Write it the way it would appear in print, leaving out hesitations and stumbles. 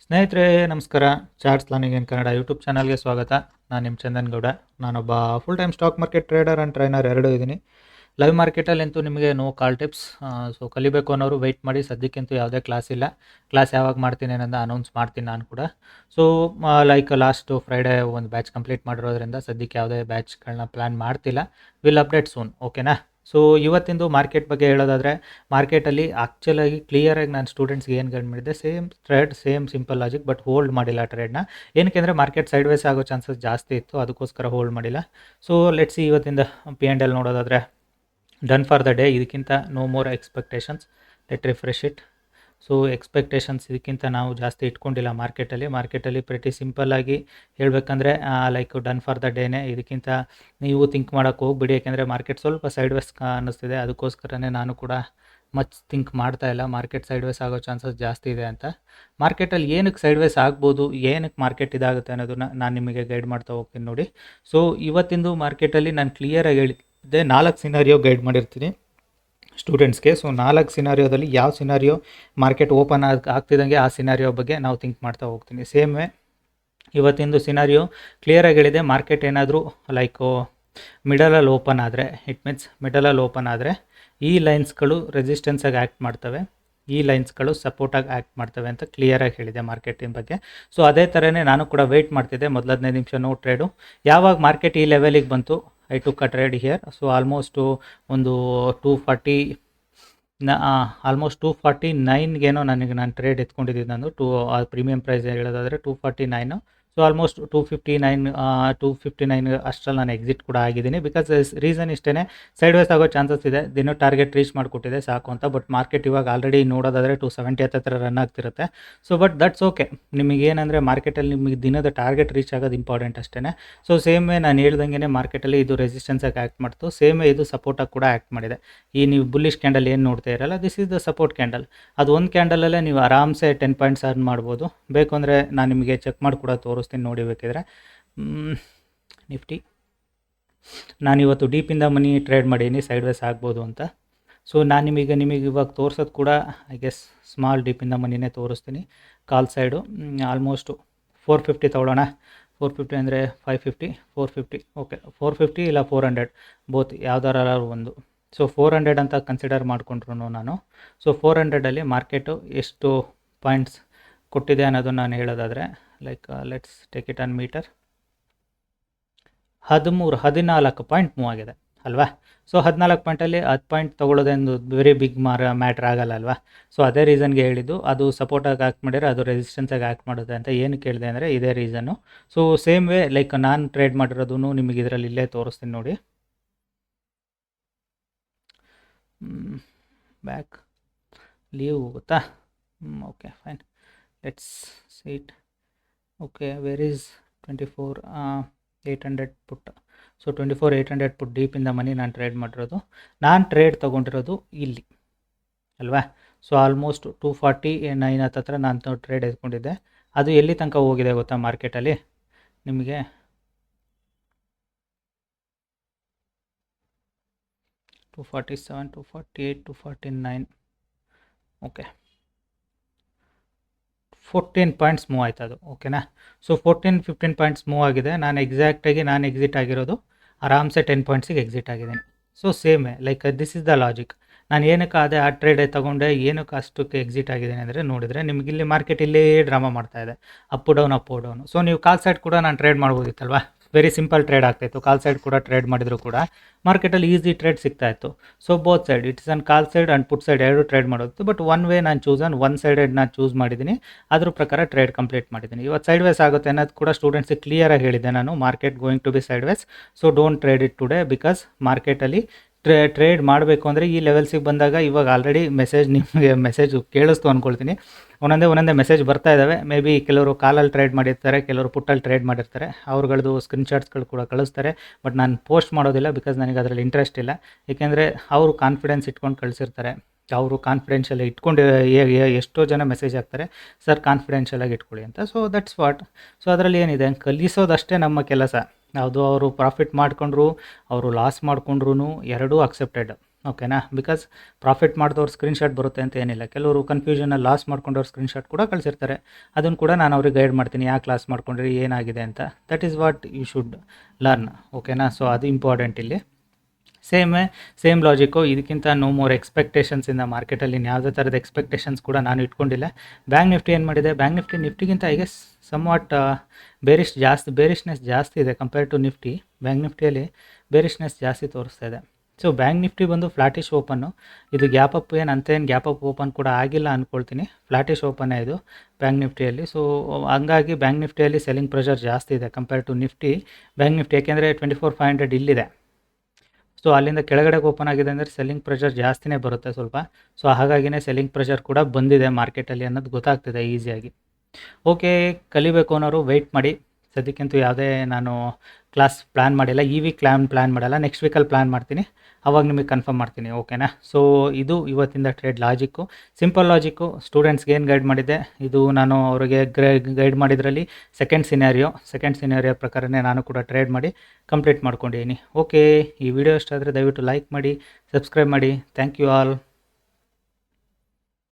ಸ್ನೇಹಿತರೆ ನಮಸ್ಕಾರ. Charts learning in Kannada YouTube ಚಾನಲ್ಗೆ ಸ್ವಾಗತ. ನಾನು ನಿಮ್ಮ ಚಂದನ್ ಗೌಡ. ನಾನೊಬ್ಬ full time stock market trader and trainer ಎರಡೂ ಇದ್ದೀನಿ. ಲೈವ್ ಮಾರ್ಕೆಟಲ್ಲಂತೂ ನಿಮಗೆ ನೋ ಕಾಲ್ ಟಿಪ್ಸ್. ಸೊ ಕಲಿಬೇಕು ಅನ್ನೋರು ವೆಯ್ಟ್ ಮಾಡಿ. ಸದ್ಯಕ್ಕಂತೂ ಯಾವುದೇ ಕ್ಲಾಸ್ ಇಲ್ಲ. ಕ್ಲಾಸ್ ಯಾವಾಗ ಮಾಡ್ತೀನಿ ಅನ್ನೋದು ಅನೌನ್ಸ್ ಮಾಡ್ತೀನಿ ನಾನು ಕೂಡ. ಸೊ ಲೈಕ್ ಲಾಸ್ಟು ಫ್ರೈಡೇ ಒಂದು ಬ್ಯಾಚ್ ಕಂಪ್ಲೀಟ್ ಮಾಡಿರೋದ್ರಿಂದ ಸದ್ಯಕ್ಕೆ ಯಾವುದೇ ಬ್ಯಾಚ್ಗಳನ್ನ ಪ್ಲ್ಯಾನ್ ಮಾಡ್ತಿಲ್ಲ. ವಿಲ್ ಅಪ್ಡೇಟ್ ಸೂನ್, ಓಕೆನಾ? ಸೊ ಇವತ್ತಿಂದು ಮಾರ್ಕೆಟ್ ಬಗ್ಗೆ ಹೇಳೋದಾದರೆ, ಮಾರ್ಕೆಟಲ್ಲಿ ಆ್ಯಕ್ಚುಲಾಗಿ ಕ್ಲಿಯರಾಗಿ ನಾನು ಸ್ಟೂಡೆಂಟ್ಸ್ಗೆ ಏನು ಗೈಡ್ ಮಾಡಿದ್ದೆ, same trade same simple logic, but hold ಮಾಡಿಲ್ಲ ಟ್ರೇಡ್ನ. ಏನಕ್ಕೆ ಅಂದರೆ ಮಾರ್ಕೆಟ್ ಸೈಡ್ ವೇಸ್ ಆಗೋ ಚಾನ್ಸಸ್ ಜಾಸ್ತಿ ಇತ್ತು, ಅದಕ್ಕೋಸ್ಕರ ಹೋಲ್ಡ್ ಮಾಡಿಲ್ಲ. ಸೊ ಲೆಟ್ಸ್ ಸಿ ಇವತ್ತಿಂದ P&L ನೋಡೋದಾದರೆ, ಡನ್ ಫಾರ್ ದ ಡೇ. ಇದಕ್ಕಿಂತ no more expectations. Let refresh it. So expectations ಇದಕ್ಕಿಂತ ನಾವು ಜಾಸ್ತಿ ಇಟ್ಕೊಂಡಿಲ್ಲ ಮಾರ್ಕೆಟಲ್ಲಿ ಪ್ರೆಟಿ ಸಿಂಪಲ್ಲಾಗಿ ಹೇಳಬೇಕಂದ್ರೆ ಲೈಕ್ ಡನ್ ಫಾರ್ ದ ಡೇನೇ. ಇದಕ್ಕಿಂತ ನೀವು ಥಿಂಕ್ ಮಾಡೋಕ್ಕೆ ಹೋಗ್ಬಿಡಿ, ಯಾಕೆಂದರೆ ಮಾರ್ಕೆಟ್ ಸ್ವಲ್ಪ ಸೈಡ್ ವೇಸ್ ಅನ್ನಿಸ್ತಿದೆ. ಅದಕ್ಕೋಸ್ಕರನೇ ನಾನು ಕೂಡ ಮಚ್ ಥಿಂಕ್ ಮಾಡ್ತಾ ಇಲ್ಲ. ಮಾರ್ಕೆಟ್ ಸೈಡ್ ವೇಸ್ ಆಗೋ ಚಾನ್ಸಸ್ ಜಾಸ್ತಿ ಇದೆ ಅಂತ. ಮಾರ್ಕೆಟಲ್ಲಿ ಏನಕ್ಕೆ ಸೈಡ್ ವೇಸ್ ಆಗ್ಬೋದು, ಏನಕ್ಕೆ ಮಾರ್ಕೆಟ್ ಇದಾಗುತ್ತೆ ಅನ್ನೋದನ್ನು ನಾನು ನಿಮಗೆ ಗೈಡ್ ಮಾಡ್ತಾ ಹೋಗ್ತೀನಿ ನೋಡಿ. ಸೊ ಇವತ್ತಿಂದು ಮಾರ್ಕೆಟಲ್ಲಿ ನಾನು ಕ್ಲಿಯರಾಗಿ ಹೇಳಿದ್ದೆ, 4 ಸಿನಾರಿಯೋ ಗೈಡ್ ಮಾಡಿರ್ತೀನಿ ಸ್ಟೂಡೆಂಟ್ಸ್ಗೆ. ಸೊ 4 ಸಿನಾರಿಯೋದಲ್ಲಿ ಯಾವ ಸಿನಾರಿಯೋ ಮಾರ್ಕೆಟ್ ಓಪನ್ ಆಗ್ತಿದ್ದಂಗೆ ಆ ಸಿನಾರಿಯೋ ಬಗ್ಗೆ ನಾವು ಥಿಂಕ್ ಮಾಡ್ತಾ ಹೋಗ್ತೀನಿ. ಸೇಮ್ ವೇ ಇವತ್ತಿಂದು ಸಿನಾರಿಯೋ ಕ್ಲಿಯರಾಗಿ ಹೇಳಿದೆ. ಮಾರ್ಕೆಟ್ ಏನಾದರೂ ಲೈಕು ಮಿಡಲಲ್ಲಿ ಓಪನ್ ಆದರೆ, ಇಟ್ ಮೀನ್ಸ್ ಮಿಡಲಲ್ಲಿ ಓಪನ್ ಆದರೆ ಈ ಲೈನ್ಸ್ಗಳು ರೆಸಿಸ್ಟೆನ್ಸಾಗಿ ಆ್ಯಕ್ಟ್ ಮಾಡ್ತವೆ, ಈ ಲೈನ್ಸ್ಗಳು ಸಪೋರ್ಟಾಗಿ ಆ್ಯಕ್ಟ್ ಮಾಡ್ತವೆ ಅಂತ ಕ್ಲಿಯರಾಗಿ ಹೇಳಿದೆ ಮಾರ್ಕೆಟಿನ ಬಗ್ಗೆ. ಸೊ ಅದೇ ಥರನೇ ನಾನು ಕೂಡ ವೆಯ್ಟ್ ಮಾಡ್ತಿದ್ದೆ. ಮೊದಲು 15 ನಿಮಿಷ ನೋ ಟ್ರೇಡು. ಯಾವಾಗ ಮಾರ್ಕೆಟ್ ಈ ಲೆವೆಲಿಗೆ ಬಂತು, I took a trade here. So almost ಒಂದು 240 ಆಲ್ಮೋಸ್ಟ್ 249ಗೇನೋ ನಾನು ಟ್ರೇಡ್ ಎತ್ಕೊಂಡಿದ್ದೀನಿ. ನಾನು ಪ್ರೀಮಿಯಂ ಪ್ರೈಸ್ ಹೇಳೋದಾದರೆ 249. ಸೊ ಆಲ್ಮೋಸ್ಟ್ 259 ಅಷ್ಟರಲ್ಲಿ ನಾನು ಎಕ್ಸಿಟ್ ಕೂಡ ಆಗಿದ್ದೀನಿ. ಬಿಕಾಸ್ ರೀಸನ್ ಇಷ್ಟೇ, ಸೈಡ್ ವೇಸ್ ಆಗೋ ಚಾನ್ಸಸ್ ಇದೆ. ದಿನ ಟಾರ್ಗೆಟ್ ರೀಚ್ ಮಾಡಿಕೊಟ್ಟಿದೆ ಸಾಕು ಅಂತ. ಬಟ್ ಮಾರ್ಕೆಟ್ ಇವಾಗ ಆಲ್ರೆಡಿ ನೋಡೋದಾದರೆ 270 ಹತ್ತಿರ ರನ್ ಆಗ್ತಿರುತ್ತೆ. So but that's okay. ನಿಮಗೇನೆಂದರೆ ಮಾರ್ಕೆಟಲ್ಲಿ ನಿಮಗೆ ದಿನದ ಟಾರ್ಗೆಟ್ ರೀಚ್ ಆಗೋದು ಇಂಪಾರ್ಟೆಂಟ್ ಅಷ್ಟೇ. ಸೊ ಸೇಮ್ ವೇ ನಾನು ಹೇಳ್ದಂಗೆ ಮಾರ್ಕೆಟಲ್ಲಿ ಇದು ರೆಸಿಸ್ಟೆನ್ಸಾಗಿ ಆ್ಯಕ್ಟ್ ಮಾಡ್ತು, ಸೇಮ್ ವೇ ಇದು ಸಪೋರ್ಟಾಗಿ ಕೂಡ ಆ್ಯಕ್ಟ್ ಮಾಡಿದೆ. ಈ ನೀವು ಬುಲ್ಲಿಶ್ ಕ್ಯಾಂಡಲ್ ಏನು ನೋಡ್ತಾ ಇರಲ್ಲ, this is the support candle. ಅದು ಒಂದು ಕ್ಯಾಂಡಲಲ್ಲೇ ನೀವು ಆರಾಮ್ಸೆ 10 ಪಾಯಿಂಟ್ಸ್ ಅರ್ನ್ ಮಾಡ್ಬೋದು. ಬೇಕು ಅಂದರೆ ನಾನು ನಿಮಗೆ ಚೆಕ್ ಮಾಡಿ ಕೂಡ ತೋರಿಸ್ತೀನಿ ನೋಡಿ ಬೇಕಿದ್ರೆ. ನಿಫ್ಟಿ ನಾನಿವತ್ತು ಡೀಪಿಂದ ಮನಿ ಟ್ರೇಡ್ ಮಾಡೀನಿ, ಸೈಡ್ ವೇಸ್ ಆಗ್ಬೋದು ಅಂತ. ಸೊ ನಾನು ನಿಮಗೆ ಇವಾಗ ತೋರಿಸೋದು ಕೂಡ ಐ ಗೆಸ್ ಸ್ಮಾಲ್ ಡೀಪಿಂದ ಮನಿನೇ ತೋರಿಸ್ತೀನಿ. ಕಾಲ್ ಸೈಡು ಆಲ್ಮೋಸ್ಟು 450 ತೊಗೊಳ್ಳೋಣ. 450 ಅಂದರೆ 550, 450, ಓಕೆ 450 ಇಲ್ಲ 400 ಬೋತ್ ಯಾವ್ದಾರು ಒಂದು. ಸೊ 400 ಅಂತ ಕನ್ಸಿಡರ್ ಮಾಡಿಕೊಂಡ್ರು ನಾನು. ಸೊ 400ಅಲ್ಲಿ ಮಾರ್ಕೆಟು ಎಷ್ಟು ಪಾಯಿಂಟ್ಸ್ ಕೊಟ್ಟಿದೆ ಅನ್ನೋದನ್ನು ನಾನು ಹೇಳೋದಾದರೆ, like let's take it on meter. 14 point move ಆಗಿದೆ ಅಲ್ವಾ? ಸೊ 14 ಪಾಯಿಂಟಲ್ಲಿ 10 ಪಾಯಿಂಟ್ ತೊಗೊಳ್ಳೋದೇನು ವೆರಿ ಬಿಗ್ ಮ್ಯಾಟ್ರ್ ಆಗಲ್ಲ ಅಲ್ವಾ? ಸೊ ಅದೇ ರೀಸನ್ಗೆ ಹೇಳಿದ್ದು, ಅದು ಸಪೋರ್ಟಾಗಿ ಆ್ಯಕ್ಟ್ ಮಾಡಿದ್ರೆ ಅದು ರೆಸಿಸ್ಟೆನ್ಸಾಗಿ ಆ್ಯಕ್ಟ್ ಮಾಡುತ್ತೆ ಅಂತ. ಏನು ಕೇಳಿದೆ ಅಂದರೆ ಇದೇ reason. So same way like ನಾನು ಟ್ರೇಡ್ ಮಾಡಿರೋದು ನಿಮಗೆ ಇದರಲ್ಲಿ ಇಲ್ಲೇ ತೋರಿಸ್ತೀನಿ ನೋಡಿ. ಬ್ಯಾಕ್ ಲೀವ್ ಗೊತ್ತಾ? Okay fine, let's seat. Okay, where is 24,800 put. So 24,800 ಪುಟ್ ಡೀಪಿಂದ ಮನಿ ನಾನು ಟ್ರೇಡ್ ಮಾಡಿರೋದು. ನಾನು ಟ್ರೇಡ್ ತೊಗೊಂಡಿರೋದು ಇಲ್ಲಿ ಅಲ್ವಾ? ಸೊ ಆಲ್ಮೋಸ್ಟ್ 249 ಹತ್ತಿರ ನಾನು ಟ್ರೇಡ್ ಎತ್ಕೊಂಡಿದ್ದೆ. ಅದು ಎಲ್ಲಿ ತನಕ ಹೋಗಿದೆ ಗೊತ್ತಾ ಮಾರ್ಕೆಟಲ್ಲಿ ನಿಮಗೆ? 247, 248, 249. ಓಕೆ, 14 ಪಾಯಿಂಟ್ಸ್ ಮೂವ್ ಆಯ್ತು ಅದು, ಓಕೆನಾ? ಸೊ 14-15 ಪಾಯಿಂಟ್ಸ್ ಮೂವ್ ಆಗಿದೆ. ನಾನು ಎಕ್ಸಾಕ್ಟಾಗಿ ನಾನು ಎಕ್ಸಿಟ್ ಆಗಿರೋದು ಆರಾಮ್ಸೆ 10 ಪಾಯಿಂಟ್ಸಿಗೆ ಎಕ್ಸಿಟ್ ಆಗಿದ್ದೀನಿ. ಸೊ ಸೇಮೇ like this is the logic. ನಾನು ಏನಕ್ಕೆ ಅದೇ ಆ ಟ್ರೇಡ್ ತೊಗೊಂಡೆ, ಏನಕ್ಕೆ ಅಷ್ಟಕ್ಕೆ ಎಕ್ಸಿಟ್ ಆಗಿದ್ದೀನಿ ಅಂದರೆ, ನೋಡಿದರೆ ನಿಮಗೆ ಇಲ್ಲಿ ಮಾರ್ಕೆಟ್ ಇಲ್ಲೇ ಡ್ರಾಮಾ ಮಾಡ್ತಾ ಇದೆ, ಅಪ್ ಡೌನು. ಸೊ ನೀವು ಕಾಲ್ ಸೈಡ್ ಕೂಡ ನಾನು ಟ್ರೇಡ್ ಮಾಡ್ಬೋದಿತ್ತಲ್ವಾ? ವೆರಿ ಸಿಂಪಲ್ ಟ್ರೇಡ್ ಆಗ್ತಾಯಿತ್ತು. ಕಾಲ್ ಸೈಡ್ ಕೂಡ ಟ್ರೇಡ್ ಮಾಡಿದ್ರು ಕೂಡ ಮಾರ್ಕೆಟಲ್ಲಿ ಈಸಿ ಟ್ರೇಡ್ ಸಿಗ್ತಾಯಿತ್ತು. So both side, it's on call side and put side ಎರಡು ಟ್ರೇಡ್ ಮಾಡೋದು. ಬಟ್ ಒನ್ ವೇ ನಾನು ಒನ್ ಸೈಡೆಡ್ ನಾನು ಚೂಸ್ ಮಾಡಿದ್ದೀನಿ. ಅದ್ರ ಪ್ರಕಾರ ಟ್ರೇಡ್ ಕಂಪ್ಲೀಟ್ ಮಾಡಿದ್ದೀನಿ. ಇವತ್ತು ಸೈಡ್ ವೇಸ್ ಆಗುತ್ತೆ ಅನ್ನೋದು ಕೂಡ ಸ್ಟೂಡೆಂಟ್ಸಿಗೆ ಕ್ಲಿಯರಾಗಿ ಹೇಳಿದ್ದೆ ನಾನು, market going to be sideways. So don't trade it today, because ಮಾರ್ಕೆಟಲ್ಲಿ ಟ್ರೇಡ್ ಮಾಡಬೇಕು ಅಂದರೆ ಈ ಲೆವೆಲ್ಸಿಗೆ ಬಂದಾಗ, ಇವಾಗ ಆಲ್ರೆಡಿ ನಿಮಗೆ ಮೆಸೇಜ್ ಕೇಳಿಸ್ತು ಅಂದ್ಕೊಳ್ತೀನಿ. ಒಂದೊಂದೇ ಮೆಸೇಜ್ ಬರ್ತಾ ಇದ್ದಾವೆ. ಮೇ ಬಿ ಕೆಲವರು ಕಾಲಲ್ಲಿ ಟ್ರೇಡ್ ಮಾಡಿರ್ತಾರೆ, ಕೆಲವರು ಪುಟ್ಟಲ್ಲಿ ಟ್ರೇಡ್ ಮಾಡಿರ್ತಾರೆ. ಅವ್ರಗಳದ್ದು ಸ್ಕ್ರೀನ್ಶಾಟ್ಸ್ಗಳು ಕೂಡ ಕಳಿಸ್ತಾರೆ. ಬಟ್ ನಾನು ಪೋಸ್ಟ್ ಮಾಡೋದಿಲ್ಲ, ಬಿಕಾಸ್ ನನಗೆ ಅದರಲ್ಲಿ ಇಂಟ್ರೆಸ್ಟ್ ಇಲ್ಲ. ಏಕೆಂದರೆ ಅವರು ಕಾನ್ಫಿಡೆನ್ಸ್ ಇಟ್ಕೊಂಡು ಕಳಿಸಿರ್ತಾರೆ. ಅವರು ಕಾನ್ಫಿಡೆನ್ಷಿಯಲ್ ಇಟ್ಕೊಂಡು ಎಷ್ಟೋ ಜನ ಮೆಸೇಜ್ ಹಾಕ್ತಾರೆ, ಸರ್ ಕಾನ್ಫಿಡೆನ್ಷಿಯಲಾಗಿ ಇಟ್ಕೊಳ್ಳಿ ಅಂತ. So that's what. ಸೊ ಅದರಲ್ಲಿ ಏನಿದೆ, ಕಲಿಸೋದಷ್ಟೇ ನಮ್ಮ ಕೆಲಸ. ಯಾವುದು ಅವರು ಪ್ರಾಫಿಟ್ ಮಾಡ್ಕೊಂಡ್ರು, ಅವರು ಲಾಸ್ ಮಾಡ್ಕೊಂಡ್ರು ಎರಡೂ ಅಕ್ಸೆಪ್ಟೆಡ್. ಓಕೆನಾ. ಬಿಕಾಸ್ ಪ್ರಾಫಿಟ್ ಮಾಡಿದವ್ರು ಸ್ಕ್ರೀನ್‌ಶಾಟ್ ಬರುತ್ತೆ ಅಂತ ಏನಿಲ್ಲ. ಕೆಲವರು ಕನ್ಫ್ಯೂಷನಲ್ಲಿ ಲಾಸ್ ಮಾಡ್ಕೊಂಡವ್ರು ಸ್ಕ್ರೀನ್‌ಶಾಟ್ ಕೂಡ ಕಳಿಸಿರ್ತಾರೆ. ಅದನ್ನು ಕೂಡ ನಾನು ಅವ್ರಿಗೆ ಗೈಡ್ ಮಾಡ್ತೀನಿ, ಯಾಕೆ ಲಾಸ್ ಮಾಡ್ಕೊಂಡ್ರಿ, ಏನಾಗಿದೆ ಅಂತ. That is what you should learn. ಓಕೆನಾ. ಸೊ ಅದು ಇಂಪಾರ್ಟೆಂಟ್ ಇಲ್ಲಿ. Same logic. ಇದಕ್ಕಿಂತ no more expectations in the ಮಾರ್ಕೆಟಲ್ಲಿ ಯಾವುದೇ ಥರದ ಎಕ್ಸ್ಪೆಕ್ಟೇಷನ್ಸ್ ಕೂಡ ನಾನು ಇಟ್ಕೊಂಡಿಲ್ಲ. ಬ್ಯಾಂಕ್ ನಿಫ್ಟಿ ಏನು ಮಾಡಿದೆ, ಬ್ಯಾಂಕ್ ನಿಫ್ಟಿಗಿಂತ ಐ ಗೆಸ್ ಸಮ್ವಾಟ್ ಬೇರಿಶ್ನೆಸ್ ಜಾಸ್ತಿ ಇದೆ ಕಂಪೇರ್ ಟು ನಿಫ್ಟಿ. ಬ್ಯಾಂಕ್ ನಿಫ್ಟಿಯಲ್ಲಿ ಬೇರಿಶ್ನೆಸ್ ಜಾಸ್ತಿ ತೋರಿಸ್ತಾ ಇದೆ. ಸೊ ಬ್ಯಾಂಕ್ ನಿಫ್ಟಿ ಬಂದು ಫ್ಲಾಟಿಶ್ ಓಪನ್ನು. ಇದು ಗ್ಯಾಪ್ ಅಪ್ ಅಂತೇನು ಗ್ಯಾಪ್ ಅಪ್ ಓಪನ್ ಕೂಡ ಆಗಿಲ್ಲ ಅಂದ್ಕೊಳ್ತೀನಿ. ಫ್ಲಾಟಿಶ್ ಓಪನ್ನೇ ಇದು ಬ್ಯಾಂಕ್ ನಿಫ್ಟಿಯಲ್ಲಿ. ಸೊ ಹಂಗಾಗಿ ಬ್ಯಾಂಕ್ ನಿಫ್ಟಿಯಲ್ಲಿ ಸೆಲ್ಲಿಂಗ್ ಪ್ರೆಷರ್ ಜಾಸ್ತಿ ಇದೆ compare to Nifty. Bank Nifty ಯಾಕೆಂದರೆ 24,500 ಇಲ್ಲಿದೆ. ಸೊ ಅಲ್ಲಿಂದ ಕೆಳಗಡೆಗೆ ಓಪನ್ ಆಗಿದೆ ಅಂದರೆ ಸೆಲ್ಲಿಂಗ್ ಪ್ರೆಷರ್ ಜಾಸ್ತಿನೇ ಬರುತ್ತೆ ಸ್ವಲ್ಪ. ಸೊ ಹಾಗಾಗಿನೇ ಸೆಲ್ಲಿಂಗ್ ಪ್ರೆಷರ್ ಕೂಡ ಬಂದಿದೆ ಮಾರ್ಕೆಟಲ್ಲಿ ಅನ್ನೋದು ಗೊತ್ತಾಗ್ತಿದೆ ಈಸಿಯಾಗಿ. ಓಕೆ, ಕಲಿಬೇಕು ಅನ್ನೋರು ವೆಯ್ಟ್ ಮಾಡಿ. ಸದ್ಯಕ್ಕಂತೂ ಯಾವುದೇ ನಾನು ಕ್ಲಾಸ್ ಪ್ಲ್ಯಾನ್ ಮಾಡಿಲ್ಲ. ಈ ವೀಕ್ ಪ್ಲ್ಯಾನ್ ಮಾಡಲ್ಲ, ನೆಕ್ಸ್ಟ್ ವೀಕಲ್ಲಿ ಪ್ಲ್ಯಾನ್ ಮಾಡ್ತೀನಿ. ಅವಾಗ ನಿಮಗೆ ಕನ್ಫರ್ಮ್ ಮಾಡ್ತೀನಿ. ಓಕೆನಾ. ಸೊ ಇದು ಇವತ್ತಿಂದ ಟ್ರೇಡ್ ಲಾಜಿಕ್ಕು, ಸಿಂಪಲ್ ಲಾಜಿಕ್ಕು. ಸ್ಟೂಡೆಂಟ್ಸ್ಗೆ ಏನು ಗೈಡ್ ಮಾಡಿದ್ದೆ, ಇದು ನಾನು ಅವರಿಗೆ ಗೈಡ್ ಮಾಡಿದ್ರಲ್ಲಿ ಸೆಕೆಂಡ್ ಸಿನಾರಿಯೋ ಪ್ರಕಾರನೇ ನಾನು ಕೂಡ ಟ್ರೇಡ್ ಮಾಡಿ ಕಂಪ್ಲೀಟ್ ಮಾಡ್ಕೊಂಡಿದ್ದೀನಿ. ಓಕೆ, ಈ ವಿಡಿಯೋ ಇಷ್ಟ ಆದರೆ ದಯವಿಟ್ಟು ಲೈಕ್ ಮಾಡಿ, ಸಬ್ಸ್ಕ್ರೈಬ್ ಮಾಡಿ. Thank you all.